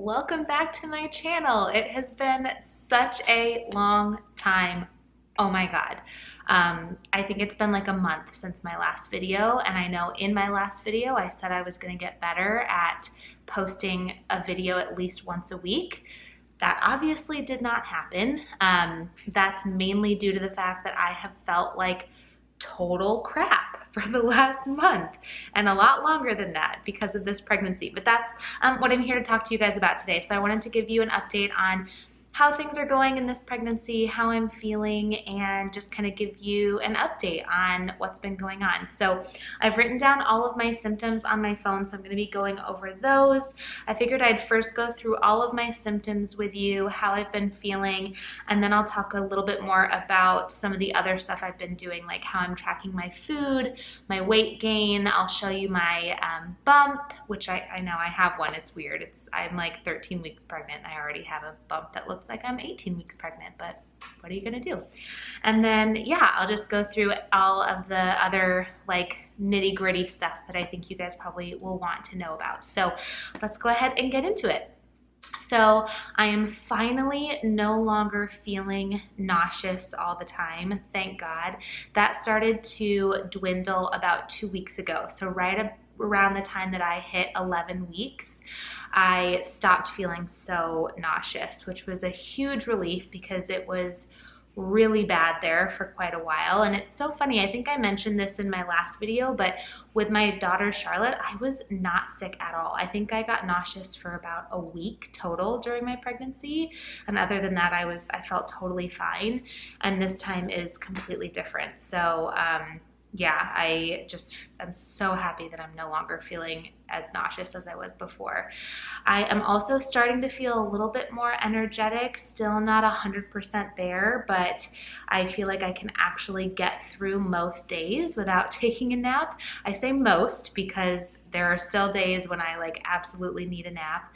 welcome back to my channel. It has been such a long time. Oh my God. I think it's been like a month since my last video, and I know in my last video I said I was gonna get better at posting a video at least once a week. That obviously did not happen. That's mainly due to the fact that I have felt like total crap for the last month and a lot longer than that because of this pregnancy. But that's what I'm here to talk to you guys about today. So I wanted to give you an update on how things are going in this pregnancy, how I'm feeling, and just kind of give you an update on what's been going on. So I've written down all of my symptoms on my phone, so I'm going to be going over those. I figured I'd first go through all of my symptoms with you, how I've been feeling, and then I'll talk a little bit more about some of the other stuff I've been doing, like how I'm tracking my food, my weight gain. I'll show you my bump, which I know I have one. It's weird. I'm like 13 weeks pregnant. I already have a bump that looks like I'm 18 weeks pregnant, but what are you gonna do? And then, yeah, I'll just go through all of the other like nitty gritty stuff that I think you guys probably will want to know about. So let's go ahead and get into it. So I am finally no longer feeling nauseous all the time, thank God. That started to dwindle about 2 weeks ago. So right around the time that I hit 11 weeks, I stopped feeling so nauseous, which was a huge relief because it was really bad there for quite a while. And it's so funny, I think I mentioned this in my last video, but with my daughter Charlotte, I was not sick at all. I think I got nauseous for about a week total during my pregnancy. And other than that, I felt totally fine. And this time is completely different. So yeah, I'm so happy that I'm no longer feeling as nauseous as I was before. I am also starting to feel a little bit more energetic, still not 100% there, but I feel like I can actually get through most days without taking a nap. I say most because there are still days when I like absolutely need a nap,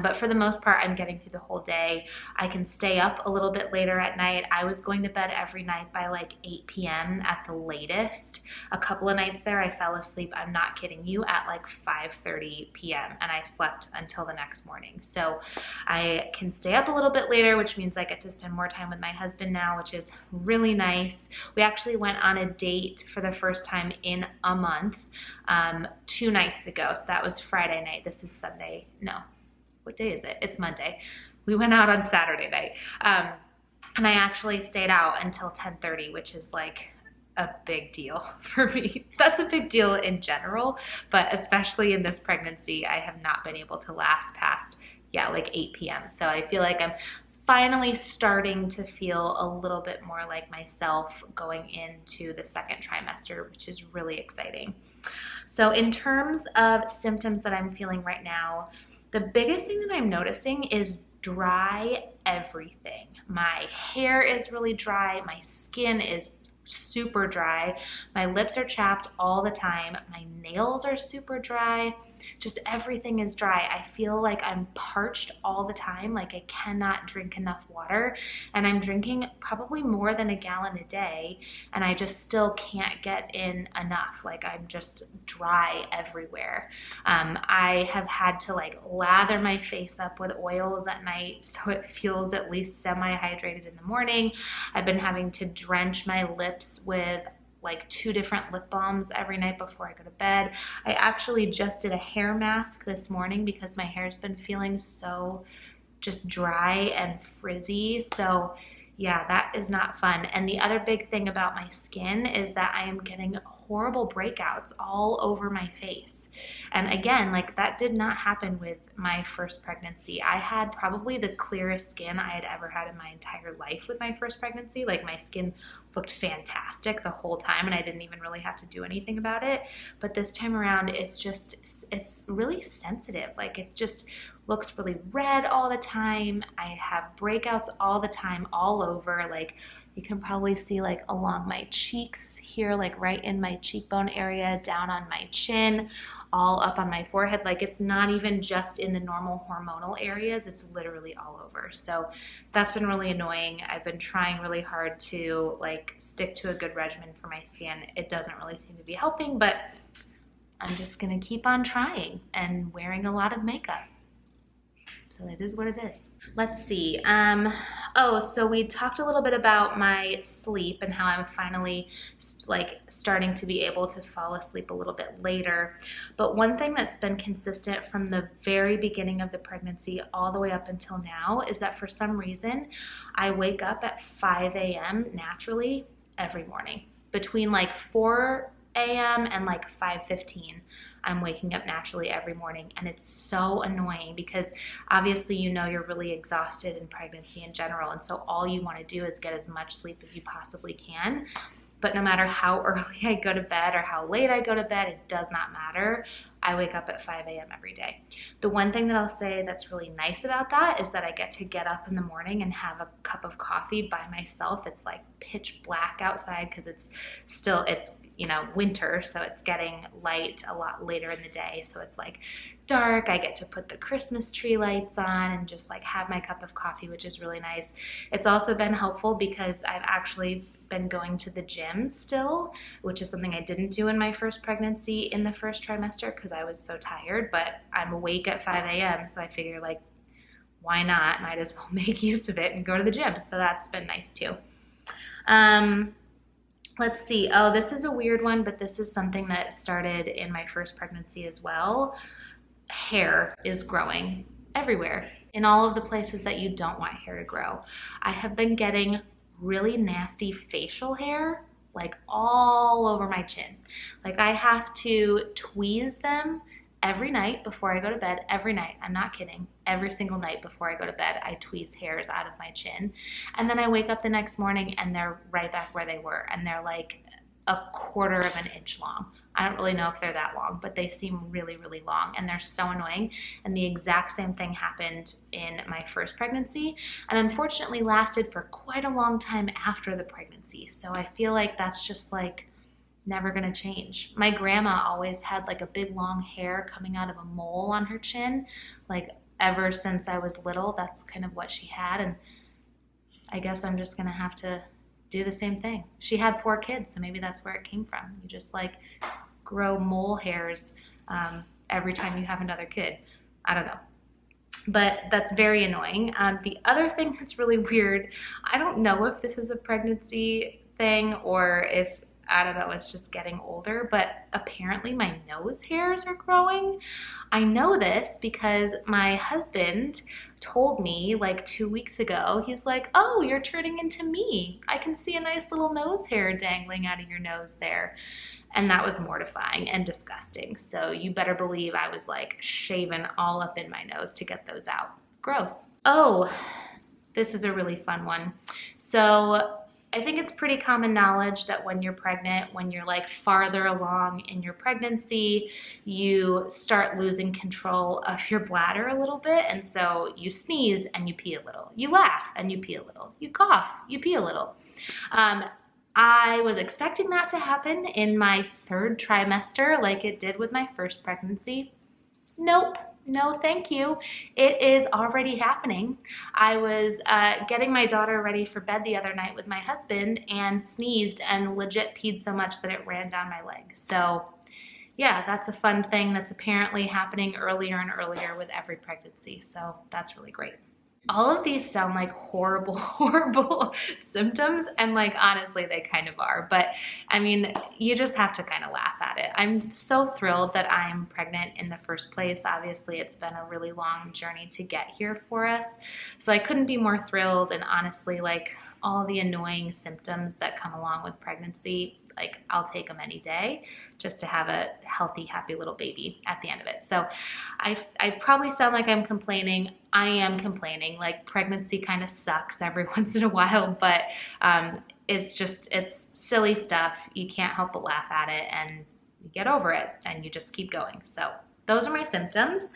but for the most part, I'm getting through the whole day. I can stay up a little bit later at night. I was going to bed every night by like 8 p.m. at the latest. A couple of nights there, I fell asleep, I'm not kidding you, at like 5:30 p.m. and I slept until the next morning. So I can stay up a little bit later, which means I get to spend more time with my husband now, which is really nice. We actually went on a date for the first time in a month 2 nights ago. So that was Friday night. This is Sunday. No, what day is it? It's Monday. We went out on Saturday night. And I actually stayed out until 10:30, which is like a big deal for me. That's a big deal in general, but especially in this pregnancy, I have not been able to last past, yeah, like 8 p.m. So I feel like I'm finally starting to feel a little bit more like myself going into the second trimester, which is really exciting. So in terms of symptoms that I'm feeling right now, the biggest thing that I'm noticing is dry everything. My hair is really dry. My skin is super dry. My lips are chapped all the time. My nails are super dry. Just everything is dry. I feel like I'm parched all the time, like I cannot drink enough water, and I'm drinking probably more than a gallon a day, and I just still can't get in enough. Like I'm just dry everywhere. I have had to like lather my face up with oils at night so it feels at least semi-hydrated in the morning. I've been having to drench my lips with like 2 different lip balms every night before I go to bed. I actually just did a hair mask this morning because my hair's been feeling so just dry and frizzy. So yeah, that is not fun. And the other big thing about my skin is that I am getting horrible breakouts all over my face. And again, like that did not happen with my first pregnancy. I had probably the clearest skin I had ever had in my entire life with my first pregnancy. Like my skin looked fantastic the whole time and I didn't even really have to do anything about it. But this time around, it's really sensitive. Like it just looks really red all the time. I have breakouts all the time, all over. Like you can probably see like along my cheeks here, like right in my cheekbone area, down on my chin, all up on my forehead. Like it's not even just in the normal hormonal areas, it's literally all over. So that's been really annoying. I've been trying really hard to like stick to a good regimen for my skin. It doesn't really seem to be helping, but I'm just gonna keep on trying and wearing a lot of makeup. So it is what it is. Let's see. Oh, so we talked a little bit about my sleep and how I'm finally like starting to be able to fall asleep a little bit later. But one thing that's been consistent from the very beginning of the pregnancy all the way up until now is that for some reason I wake up at 5 a.m. naturally every morning. Between like 4 a.m. and like 5:15. I'm waking up naturally every morning, and it's so annoying because obviously you know you're really exhausted in pregnancy in general, and so all you want to do is get as much sleep as you possibly can. But no matter how early I go to bed or how late I go to bed, it does not matter. I wake up at 5 a.m. every day. The one thing that I'll say that's really nice about that is that I get to get up in the morning and have a cup of coffee by myself. It's like pitch black outside because it's you know, winter, so it's getting light a lot later in the day. So it's like dark. I get to put the Christmas tree lights on and just like have my cup of coffee, which is really nice. It's also been helpful because I've actually been going to the gym still, which is something I didn't do in my first pregnancy in the first trimester because I was so tired, but I'm awake at 5 a.m. So I figure like, why not? Might as well make use of it and go to the gym. So that's been nice too. Let's see. Oh, this is a weird one, but this is something that started in my first pregnancy as well. Hair is growing everywhere in all of the places that you don't want hair to grow. I have been getting really nasty facial hair like all over my chin. Like I have to tweeze them every night before I go to bed. Every night, I'm not kidding. Every single night before I go to bed, I tweeze hairs out of my chin. And then I wake up the next morning and they're right back where they were. And they're like a quarter of an inch long. I don't really know if they're that long, but they seem really, really long and they're so annoying. And the exact same thing happened in my first pregnancy and unfortunately lasted for quite a long time after the pregnancy. So I feel like that's just like never gonna change. My grandma always had like a big long hair coming out of a mole on her chin. Like ever since I was little, that's kind of what she had. And I guess I'm just gonna have to do the same thing. She had 4 kids, so maybe that's where it came from. You just like grow mole hairs every time you have another kid. I don't know. But that's very annoying. The other thing that's really weird, I don't know if this is a pregnancy thing or if I don't know, it's just getting older, but apparently my nose hairs are growing. I know this because my husband told me like 2 weeks ago, he's like, oh, you're turning into me. I can see a nice little nose hair dangling out of your nose there. And that was mortifying and disgusting. So you better believe I was like shaving all up in my nose to get those out. Gross. Oh, this is a really fun one. So I think it's pretty common knowledge that when you're pregnant, when you're like farther along in your pregnancy, you start losing control of your bladder a little bit. And so you sneeze and you pee a little. You laugh and you pee a little. You cough, you pee a little. I was expecting that to happen in my 3rd trimester like it did with my first pregnancy. Nope. No, thank you. It is already happening. I was getting my daughter ready for bed the other night with my husband and sneezed and legit peed so much that it ran down my leg. So yeah, that's a fun thing that's apparently happening earlier and earlier with every pregnancy. So that's really great. All of these sound like horrible, horrible symptoms, and like honestly they kind of are, but I mean you just have to kind of laugh at it. I'm so thrilled that I'm pregnant in the first place. Obviously it's been a really long journey to get here for us, so I couldn't be more thrilled. And honestly, like all the annoying symptoms that come along with pregnancy, like I'll take them any day just to have a healthy, happy little baby at the end of it. So I probably sound like I'm complaining. I am complaining. Like pregnancy kind of sucks every once in a while, but it's silly stuff. You can't help but laugh at it and you get over it and you just keep going. So those are my symptoms.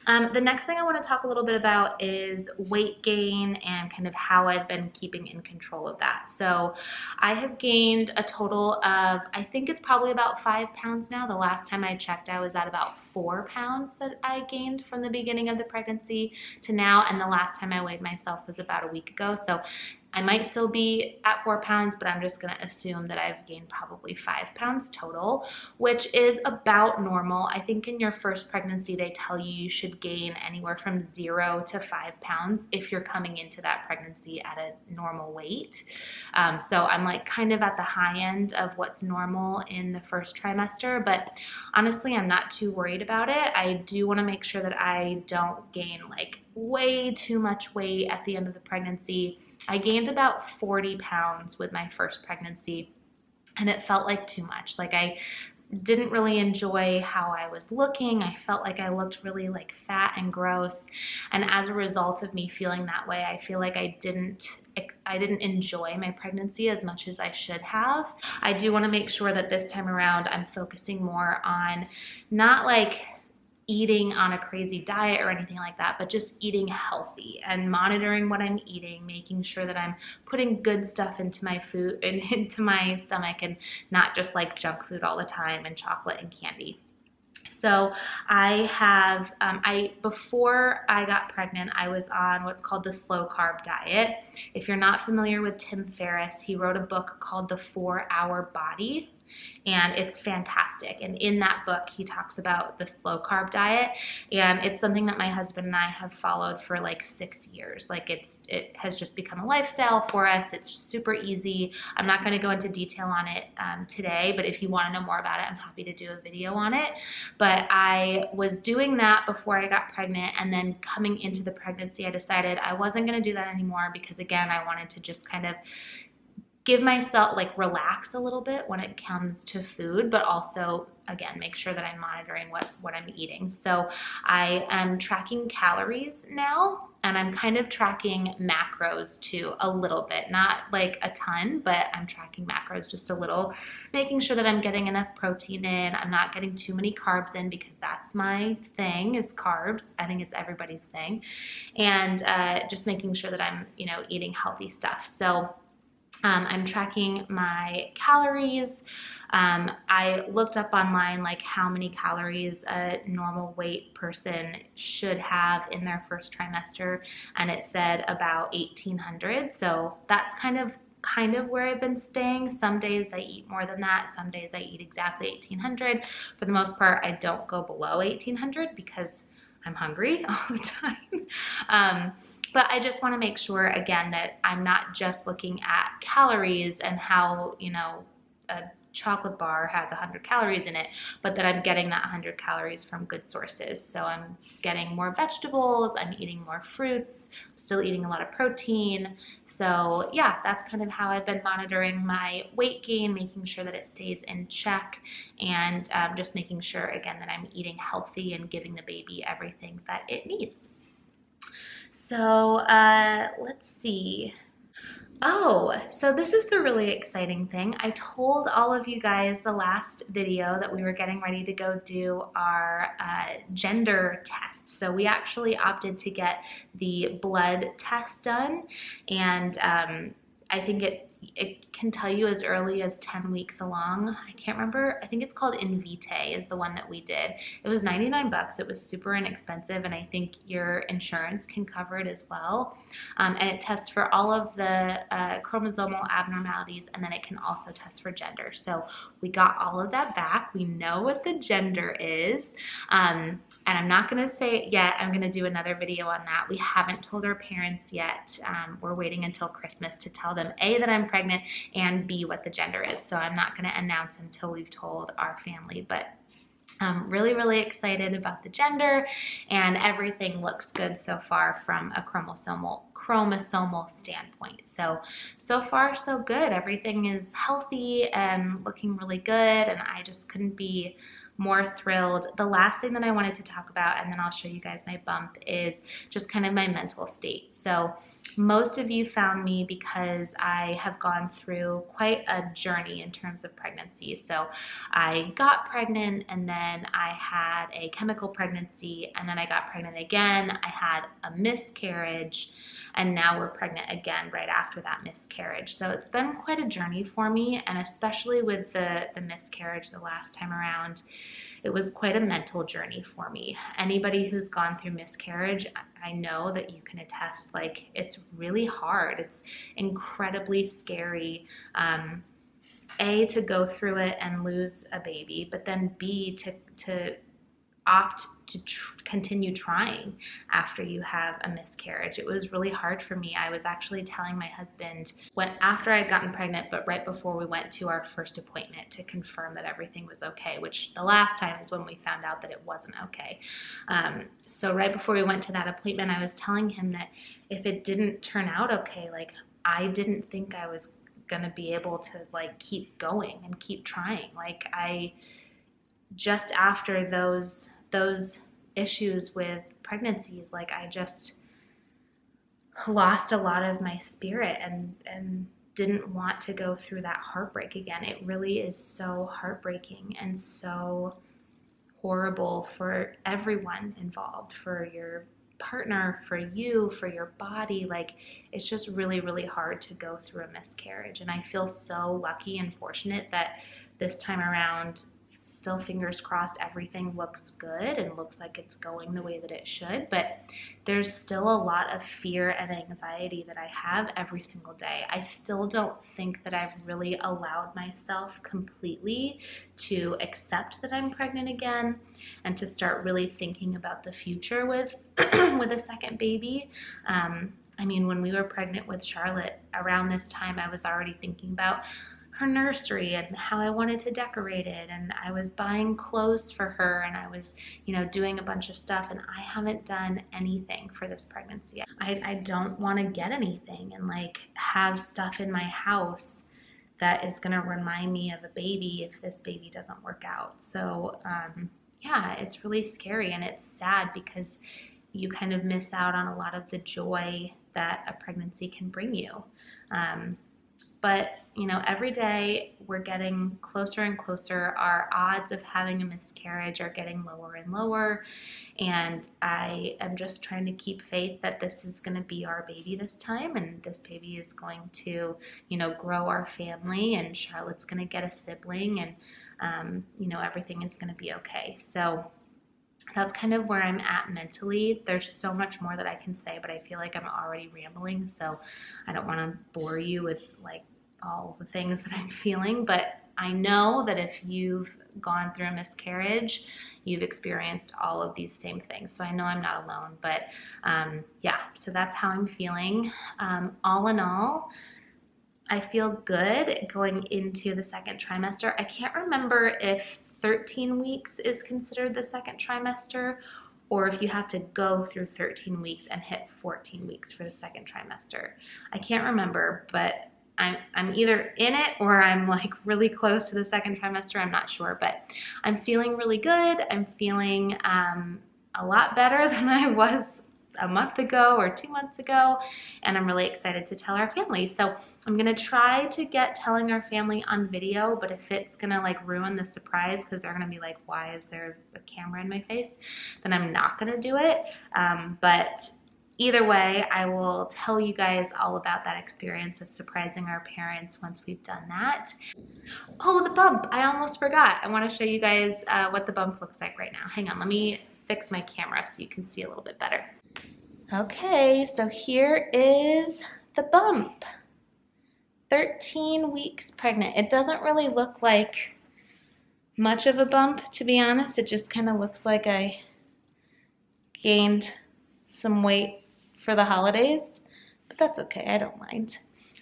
The next thing I want to talk a little bit about is weight gain and kind of how I've been keeping in control of that. So I have gained a total of, I think it's probably about 5 pounds now. The last time I checked, I was at about 4 pounds that I gained from the beginning of the pregnancy to now. And the last time I weighed myself was about a week ago. So I might still be at 4 pounds, but I'm just gonna assume that I've gained probably 5 pounds total, which is about normal. I think in your first pregnancy, they tell you you should gain anywhere from 0 to 5 pounds if you're coming into that pregnancy at a normal weight. So I'm like kind of at the high end of what's normal in the first trimester, but honestly, I'm not too worried about it. I do wanna make sure that I don't gain like way too much weight at the end of the pregnancy. I gained about 40 pounds with my first pregnancy, and it felt like too much. Like I didn't really enjoy how I was looking. I felt like I looked really like fat and gross. And as a result of me feeling that way, I feel like I didn't enjoy my pregnancy as much as I should have. I do want to make sure that this time around I'm focusing more on not like eating on a crazy diet or anything like that, but just eating healthy and monitoring what I'm eating, making sure that I'm putting good stuff into my food and into my stomach and not just like junk food all the time and chocolate and candy. So I have, before I got pregnant, I was on what's called the slow carb diet. If you're not familiar with Tim Ferriss, he wrote a book called The 4-Hour Body, and it's fantastic. And in that book, he talks about the slow carb diet, and it's something that my husband and I have followed for like 6 years. Like it has just become a lifestyle for us. It's super easy. I'm not going to go into detail on it today, but if you want to know more about it, I'm happy to do a video on it. But I was doing that before I got pregnant, and then coming into the pregnancy, I decided I wasn't going to do that anymore because, again, I wanted to just kind of give myself, like, relax a little bit when it comes to food, but also, again, make sure that I'm monitoring what I'm eating. So I am tracking calories now, and I'm kind of tracking macros too a little bit, not like a ton, but I'm tracking macros just a little, making sure that I'm getting enough protein in. I'm not getting too many carbs in because that's my thing, is carbs. I think it's everybody's thing. And just making sure that I'm, eating healthy stuff. So I'm tracking my calories. I looked up online like how many calories a normal weight person should have in their first trimester, and it said about 1,800. So that's kind of where I've been staying. Some days I eat more than that. Some days I eat exactly 1,800. For the most part, I don't go below 1,800 because I'm hungry all the time. But I just want to make sure, again, that I'm not just looking at calories and how, a chocolate bar has 100 calories in it, but that I'm getting that 100 calories from good sources. So I'm getting more vegetables, I'm eating more fruits, still eating a lot of protein. So yeah, that's kind of how I've been monitoring my weight gain, making sure that it stays in check, and just making sure, again, that I'm eating healthy and giving the baby everything that it needs. So let's see. Oh, so this is the really exciting thing. I told all of you guys the last video that we were getting ready to go do our gender test. So we actually opted to get the blood test done, and I think it can tell you as early as 10 weeks along. I can't remember. I think it's called Invitae is the one that we did. It was 99 bucks. It was super inexpensive, and I think your insurance can cover it as well. And it tests for all of the chromosomal abnormalities, and then it can also test for gender. So we got all of that back. We know what the gender is. And I'm not going to say it yet. I'm going to do another video on that. We haven't told our parents yet. We're waiting until Christmas to tell them, A, that I'm pregnant, and B, what the gender is. So I'm not going to announce until we've told our family. But I'm really, really excited about the gender, and everything looks good so far from a chromosomal standpoint. So far so good. Everything is healthy and looking really good, and I just couldn't be more thrilled. The last thing that I wanted to talk about, and then I'll show you guys my bump, is just kind of my mental state. So most of you found me because I have gone through quite a journey in terms of pregnancy. So I got pregnant, and then I had a chemical pregnancy, and then I got pregnant again. I had a miscarriage, and now we're pregnant again right after that miscarriage. So it's been quite a journey for me, and especially with the miscarriage the last time around, it was quite a mental journey for me. Anybody who's gone through miscarriage, I know that you can attest, like, it's really hard. It's incredibly scary. A, to go through it and lose a baby, but then B, to opt to continue trying after you have a miscarriage. It was really hard for me. I was actually telling my husband after I'd gotten pregnant, but right before we went to our first appointment to confirm that everything was okay, which the last time is when we found out that it wasn't okay. So right before we went to that appointment, I was telling him that if it didn't turn out okay, like, I didn't think I was gonna be able to, like, keep going and keep trying. Like, just after those issues with pregnancies, like, I just lost a lot of my spirit and didn't want to go through that heartbreak again. It really is so heartbreaking and so horrible for everyone involved, for your partner, for you, for your body. Like, it's just really, really hard to go through a miscarriage. And I feel so lucky and fortunate that this time around, still fingers crossed, everything looks good and looks like it's going the way that it should, but there's still a lot of fear and anxiety that I have every single day. I still don't think that I've really allowed myself completely to accept that I'm pregnant again and to start really thinking about the future with with a second baby. I mean, when we were pregnant with Charlotte, around this time, I was already thinking about her nursery and how I wanted to decorate it, and I was buying clothes for her, and I was, doing a bunch of stuff, and I haven't done anything for this pregnancy. I don't want to get anything and, like, have stuff in my house that is going to remind me of a baby if this baby doesn't work out. So yeah, it's really scary, and it's sad because you kind of miss out on a lot of the joy that a pregnancy can bring you. But, every day we're getting closer and closer. Our odds of having a miscarriage are getting lower and lower. And I am just trying to keep faith that this is going to be our baby this time. And this baby is going to, grow our family. And Charlotte's going to get a sibling. And, everything is going to be okay. So that's kind of where I'm at mentally. There's so much more that I can say, but I feel like I'm already rambling. So I don't want to bore you with, like, all the things that I'm feeling, but I know that if you've gone through a miscarriage, you've experienced all of these same things. So I know I'm not alone, but yeah, so that's how I'm feeling. All in all, I feel good going into the second trimester. I can't remember if 13 weeks is considered the second trimester, or if you have to go through 13 weeks and hit 14 weeks for the second trimester. I can't remember, but I'm either in it or I'm, like, really close to the second trimester. I'm not sure, but I'm feeling really good. I'm feeling a lot better than I was a month ago or 2 months ago, and I'm really excited to tell our family. So I'm gonna try to get telling our family on video, but if it's gonna, like, ruin the surprise because they're gonna be like, why is there a camera in my face, then I'm not gonna do it. But either way, I will tell you guys all about that experience of surprising our parents once we've done that. Oh, the bump, I almost forgot. I wanna show you guys what the bump looks like right now. Hang on, let me fix my camera so you can see a little bit better. Okay, so here is the bump. 13 weeks pregnant. It doesn't really look like much of a bump, to be honest. It just kind of looks like I gained some weight for the holidays, but that's okay, I don't mind.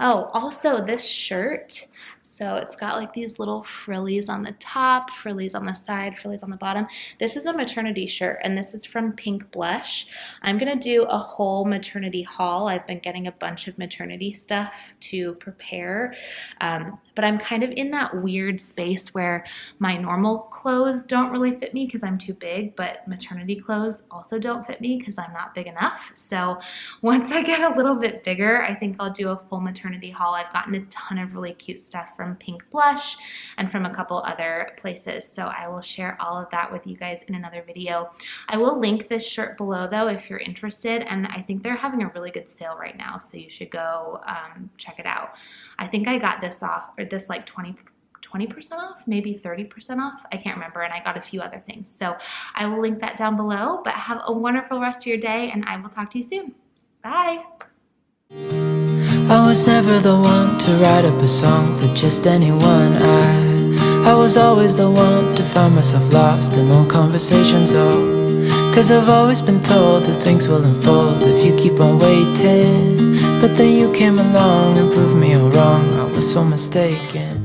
Oh, also this shirt, so it's got, like, these little frillies on the top, frillies on the side, frillies on the bottom. This is a maternity shirt, and this is from Pink Blush. I'm gonna do a whole maternity haul. I've been getting a bunch of maternity stuff to prepare, but I'm kind of in that weird space where my normal clothes don't really fit me because I'm too big, but maternity clothes also don't fit me because I'm not big enough. So once I get a little bit bigger, I think I'll do a full maternity haul. I've gotten a ton of really cute stuff from Pink Blush and from a couple other places, so I will share all of that with you guys in another video. I will link this shirt below though if you're interested, and I think they're having a really good sale right now, so you should go check it out. I think I got this off, or this, like, 20% 20% off, maybe 30% off. I can't remember, and I got a few other things. So I will link that down below, but have a wonderful rest of your day, and I will talk to you soon. Bye. I was never the one to write up a song for just anyone. I was always the one to find myself lost in long conversations. Oh, 'cause I've always been told that things will unfold if you keep on waiting. But then you came along and proved me all wrong. I was so mistaken.